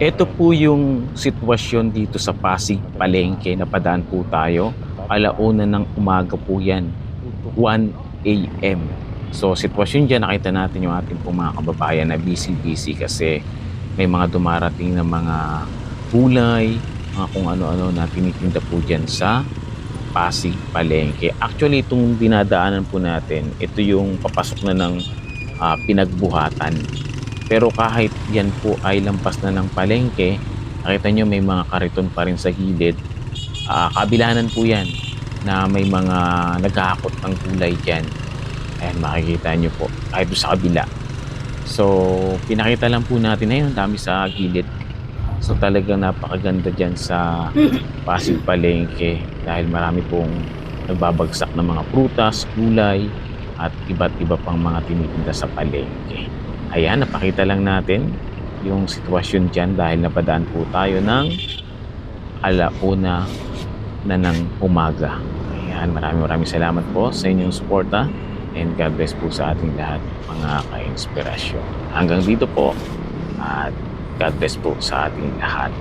Ito po yung sitwasyon dito sa Pasig Palengke. Napadaan po tayo. 1:00 ng umaga po yan, 1 AM. So sitwasyon diyan, nakita natin yung ating pong mga kababayan na busy-busy kasi may mga dumarating na mga gulay, mga kung ano-ano na tinitinda po diyan sa Pasig Palengke. Actually, itong dinadaanan po natin, ito yung papasok na ng pinagbuhatan. Pero kahit yan po ay lampas na ng palengke, nakita nyo may mga kariton pa rin sa gilid. Kabilanan po yan na may mga naghahakot ng gulay dyan. Ayan, makikita nyo po, kahit doon sa kabila. So, pinakita lang po natin na yun, dami sa gilid. So, talagang napakaganda dyan sa Pasig Palengke dahil marami pong nagbabagsak ng mga prutas, gulay, at iba't iba pang mga tinitinda sa palengke. Ayan, napakita lang natin yung sitwasyon dyan dahil napadaan po tayo ng 1:00 na ng umaga. Ayan, maraming salamat po sa inyong suporta and God bless po sa ating lahat, mga ka-inspirasyon. Hanggang dito po at God bless po sa ating lahat.